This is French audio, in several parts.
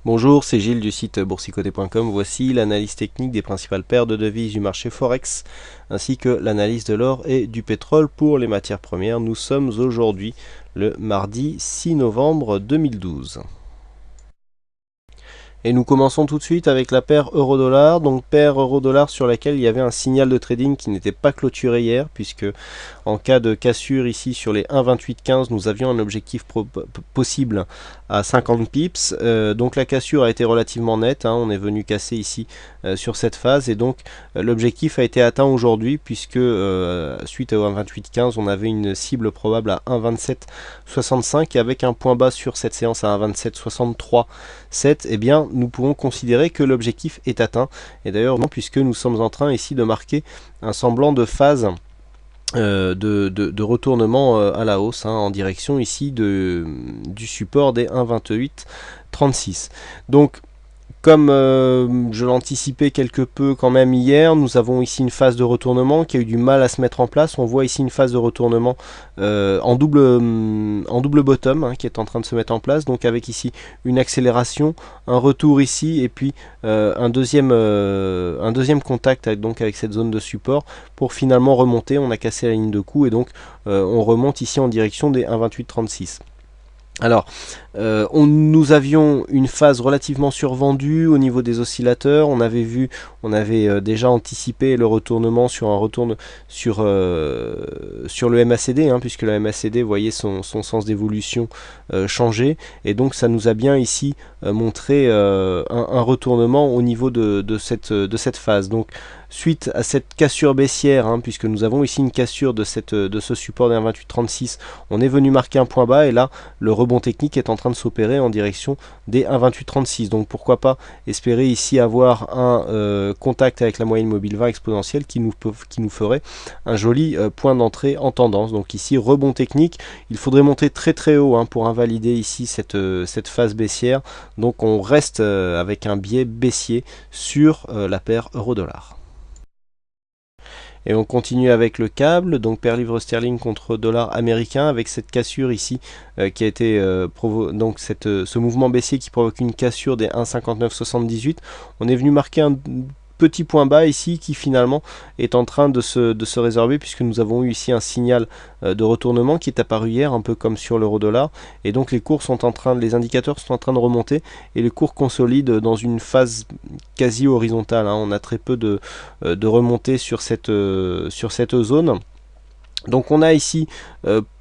Bonjour, c'est Gilles du site boursicoté.com. Voici l'analyse technique des principales paires de devises du marché Forex, ainsi que l'analyse de l'or et du pétrole pour les matières premières. Nous sommes aujourd'hui le mardi 6 novembre 2012. Et nous commençons tout de suite avec la paire euro-dollar, donc paire euro-dollar sur laquelle il y avait un signal de trading qui n'était pas clôturé hier, puisque en cas de cassure ici sur les 1,2815, nous avions un objectif possible à 50 pips. Donc la cassure a été relativement nette, hein, on est venu casser ici sur cette phase, et donc l'objectif a été atteint aujourd'hui, puisque suite au 1,2815, on avait une cible probable à 1,2765, et avec un point bas sur cette séance à 1,2763,7, eh bien nous pouvons considérer que l'objectif est atteint, et d'ailleurs non, puisque nous sommes en train ici de marquer un semblant de phase de retournement à la hausse, hein, en direction ici du support des 1,2836. Donc comme je l'anticipais quelque peu quand même hier, nous avons ici une phase de retournement qui a eu du mal à se mettre en place. On voit ici une phase de retournement en double bottom, hein, qui est en train de se mettre en place. Donc avec ici une accélération, un retour ici et puis un deuxième contact avec cette zone de support pour finalement remonter. On a cassé la ligne de coup et donc on remonte ici en direction des 1,2836. Alors, nous avions une phase relativement survendue au niveau des oscillateurs. On avait déjà anticipé le retournement sur un retour sur le MACD, hein, puisque le MACD voyait son sens d'évolution changer, et donc ça nous a bien ici montré un retournement au niveau de cette phase. Donc suite à cette cassure baissière, hein, puisque nous avons ici une cassure de ce support des 1,2836, on est venu marquer un point bas, et là le rebond technique est en train de s'opérer en direction des 1,2836. Donc pourquoi pas espérer ici avoir un contact avec la moyenne mobile 20 exponentielle qui nous ferait un joli point d'entrée en tendance. Donc ici rebond technique, il faudrait monter très très haut, hein, pour invalider ici cette phase baissière. Donc on reste avec un biais baissier sur la paire euro-dollar. Et on continue avec le câble, donc paire livre sterling contre dollar américain, avec cette cassure ici qui a été donc ce mouvement baissier qui provoque une cassure des 1,5978. On est venu marquer un petit point bas ici qui finalement est en train de se résorber, puisque nous avons eu ici un signal de retournement qui est apparu hier, un peu comme sur l'euro dollar, et donc les indicateurs sont en train de remonter et les cours consolident dans une phase quasi horizontale, hein. On a très peu de remontées sur cette zone. Donc on a ici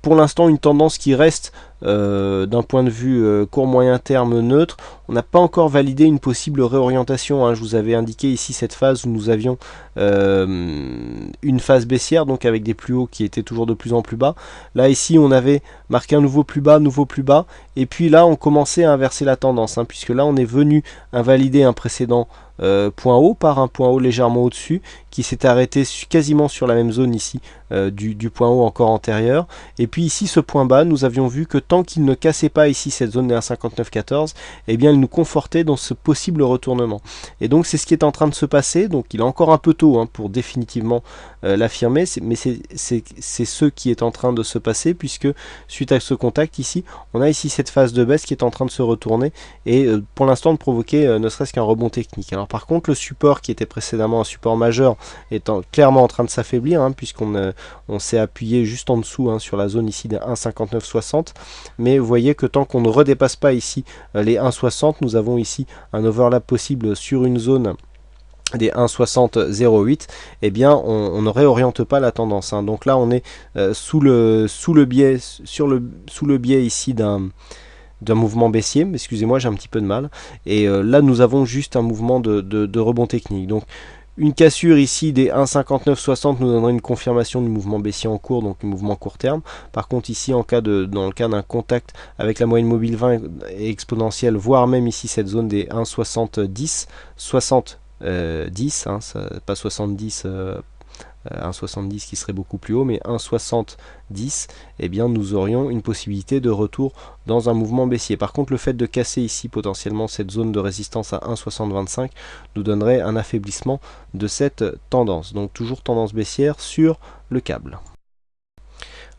pour l'instant une tendance qui reste d'un point de vue court moyen terme neutre. On n'a pas encore validé une possible réorientation, hein. Je vous avais indiqué ici cette phase où nous avions une phase baissière, donc avec des plus hauts qui étaient toujours de plus en plus bas. Là ici on avait marqué un nouveau plus bas, et puis là on commençait à inverser la tendance, hein, puisque là on est venu invalider un précédent point haut par un point haut légèrement au-dessus qui s'est arrêté quasiment sur la même zone ici du point haut encore antérieur. Et puis ici ce point bas, nous avions vu que tant qu'il ne cassait pas ici cette zone des 1,5914, eh bien il nous confortait dans ce possible retournement. Et donc c'est ce qui est en train de se passer. Donc il est encore un peu tôt, hein, pour définitivement l'affirmer, mais c'est ce qui est en train de se passer, puisque suite à ce contact ici, on a ici cette phase de baisse qui est en train de se retourner et pour l'instant de provoquer ne serait-ce qu'un rebond technique. Alors par contre le support qui était précédemment un support majeur est clairement en train de s'affaiblir, hein, puisqu'on s'est appuyé juste en dessous, hein, sur la zone ici des 1,5960, mais vous voyez que tant qu'on ne redépasse pas ici les 1,60, nous avons ici un overlap possible sur une zone des 1,6008, eh bien on ne réoriente pas la tendance, hein. Donc là on est sous le biais ici d'un mouvement baissier, excusez-moi, j'ai un petit peu de mal, et là nous avons juste un mouvement de rebond technique. Donc une cassure ici des 1,5960 nous donnerait une confirmation du mouvement baissier en cours, donc un mouvement court terme. Par contre ici dans le cas d'un contact avec la moyenne mobile 20 exponentielle, voire même ici cette zone des 1,70, 10, hein, pas 70, 1,70 qui serait beaucoup plus haut, mais 1,70, eh bien nous aurions une possibilité de retour dans un mouvement baissier. Par contre le fait de casser ici potentiellement cette zone de résistance à 1,6025 nous donnerait un affaiblissement de cette tendance. Donc toujours tendance baissière sur le câble.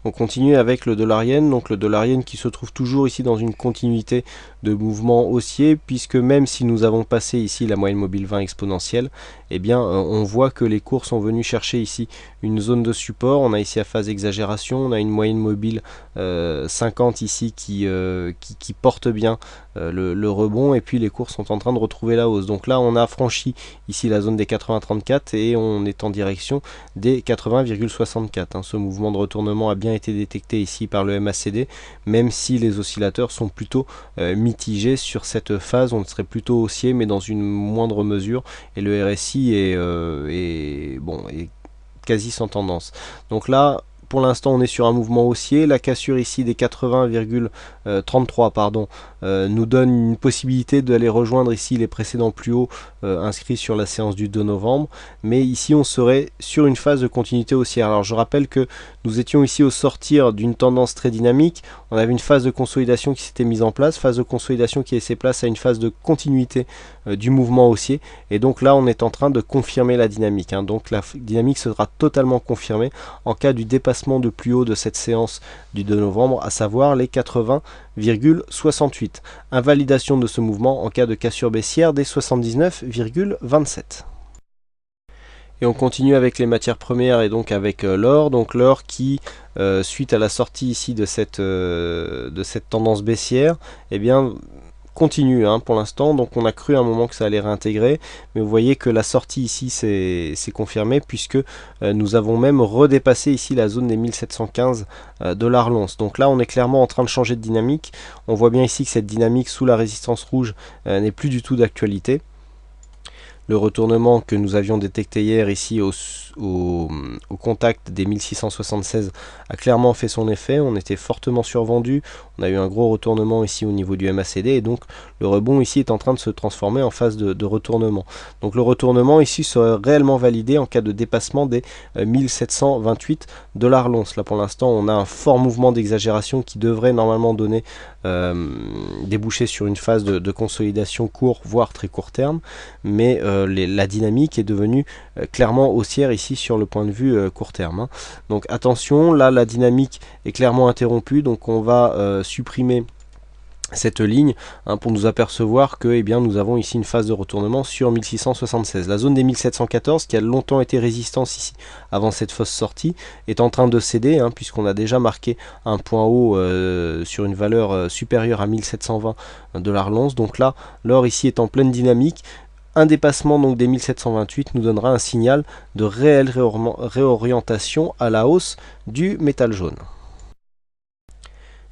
On continue avec le dollar yen, donc le dollar yen qui se trouve toujours ici dans une continuité de mouvement haussier, puisque même si nous avons passé ici la moyenne mobile 20 exponentielle, eh bien on voit que les cours sont venus chercher ici une zone de support. On a ici à phase d'exagération, on a une moyenne mobile 50 ici qui porte bien le rebond, et puis les cours sont en train de retrouver la hausse. Donc là on a franchi ici la zone des 80,34 et on est en direction des 80,64. Ce mouvement de retournement a bien été détecté ici par le MACD, même si les oscillateurs sont plutôt mitigés sur cette phase. On serait plutôt haussier mais dans une moindre mesure, et le RSI est quasi sans tendance. Donc là pour l'instant on est sur un mouvement haussier. La cassure ici des 80,33 nous donne une possibilité d'aller rejoindre ici les précédents plus hauts inscrits sur la séance du 2 novembre, mais ici on serait sur une phase de continuité haussière. Alors je rappelle que nous étions ici au sortir d'une tendance très dynamique, on avait une phase de consolidation qui s'était mise en place, phase de consolidation qui a laissé place à une phase de continuité du mouvement haussier, et donc là on est en train de confirmer la dynamique, donc la dynamique sera totalement confirmée en cas du dépassement de plus haut de cette séance du 2 novembre, à savoir les 80,68. Invalidation de ce mouvement en cas de cassure baissière des 79,27. Et on continue avec les matières premières et donc avec l'or. Donc l'or qui, suite à la sortie ici de cette tendance baissière, eh bien continue pour l'instant. Donc on a cru à un moment que ça allait réintégrer, mais vous voyez que la sortie ici s'est confirmée, puisque nous avons même redépassé ici la zone des 1715 dollars l'once. Donc là on est clairement en train de changer de dynamique. On voit bien ici que cette dynamique sous la résistance rouge n'est plus du tout d'actualité. Le retournement que nous avions détecté hier ici au contact des 1676 a clairement fait son effet. On était fortement survendu, on a eu un gros retournement ici au niveau du MACD, et donc le rebond ici est en train de se transformer en phase de retournement. Donc le retournement ici serait réellement validé en cas de dépassement des 1728 dollars l'once. Là pour l'instant on a un fort mouvement d'exagération qui devrait normalement donner déboucher sur une phase de consolidation court, voire très court terme, mais la dynamique est devenue clairement haussière ici sur le point de vue court terme. Donc attention, là la dynamique est clairement interrompue, donc on va supprimer cette ligne pour nous apercevoir que nous avons ici une phase de retournement sur 1676. La zone des 1714, qui a longtemps été résistance ici avant cette fausse sortie, est en train de céder, puisqu'on a déjà marqué un point haut sur une valeur supérieure à 1720 dollars l'once. Donc là l'or ici est en pleine dynamique. Un dépassement donc des 1728 nous donnera un signal de réelle réorientation à la hausse du métal jaune.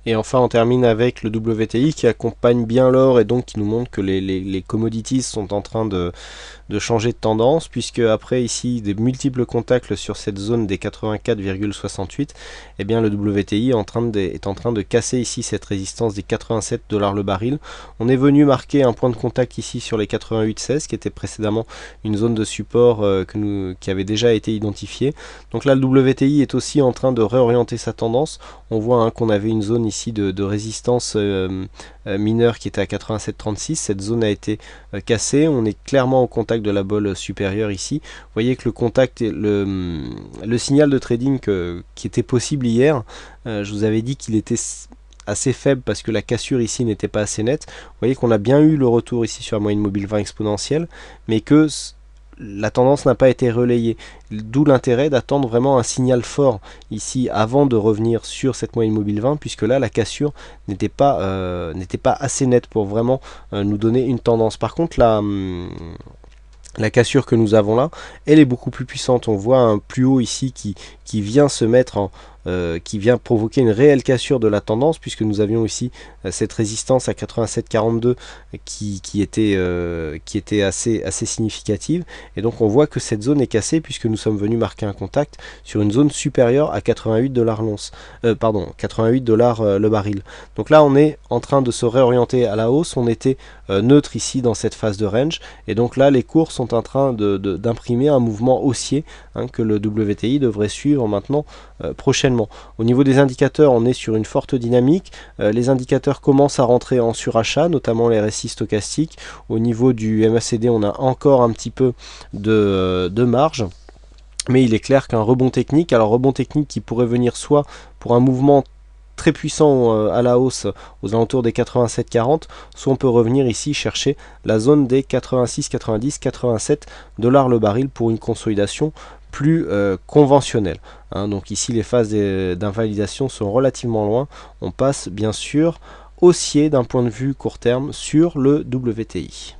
Et enfin on termine avec le WTI qui accompagne bien l'or, et donc qui nous montre que les commodities sont en train de changer de tendance, puisque après ici des multiples contacts sur cette zone des 84,68, et bien le WTI est en train de casser ici cette résistance des 87 dollars le baril. On est venu marquer un point de contact ici sur les 88,16 qui était précédemment une zone de support qui avait déjà été identifiée. Donc là le WTI est aussi en train de réorienter sa tendance. On voit qu'on avait une zone ici de résistance mineure qui était à 87,36. Cette zone a été cassée. On est clairement au contact de la bolle supérieure ici. Vous voyez que le contact, le signal de trading qui était possible hier, je vous avais dit qu'il était assez faible parce que la cassure ici n'était pas assez nette. Vous voyez qu'on a bien eu le retour ici sur la moyenne mobile 20 exponentielle, mais que la tendance n'a pas été relayée, d'où l'intérêt d'attendre vraiment un signal fort ici avant de revenir sur cette moyenne mobile 20, puisque là la cassure n'était pas assez nette pour vraiment nous donner une tendance. Par contre la cassure que nous avons là, elle est beaucoup plus puissante. On voit un plus haut ici qui vient se mettre qui vient provoquer une réelle cassure de la tendance, puisque nous avions ici cette résistance à 87,42 qui était assez significative, et donc on voit que cette zone est cassée puisque nous sommes venus marquer un contact sur une zone supérieure à 88 dollars l'once, 88 dollars le baril. Donc là on est en train de se réorienter à la hausse. On était neutre ici dans cette phase de range, et donc là les cours sont en train d'imprimer un mouvement haussier que le WTI devrait suivre maintenant prochainement. Au niveau des indicateurs, on est sur une forte dynamique. Les indicateurs commencent à rentrer en surachat, notamment les RSI stochastiques. Au niveau du MACD, on a encore un petit peu de marge. Mais il est clair qu'un rebond technique, alors rebond technique qui pourrait venir soit pour un mouvement très puissant à la hausse aux alentours des 87,40, soit on peut revenir ici chercher la zone des 86, 90, 87 dollars le baril pour une consolidation plus conventionnelle. Donc ici les phases d'invalidation sont relativement loin. On passe bien sûr haussier d'un point de vue court terme sur le WTI.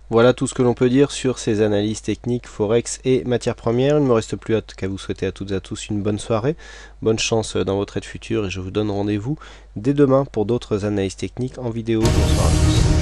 Voilà tout ce que l'on peut dire sur ces analyses techniques Forex et matières premières. Il ne me reste plus qu'à vous souhaiter à toutes et à tous une bonne soirée, bonne chance dans votre trade future et je vous donne rendez-vous dès demain pour d'autres analyses techniques en vidéo. Bonsoir à tous.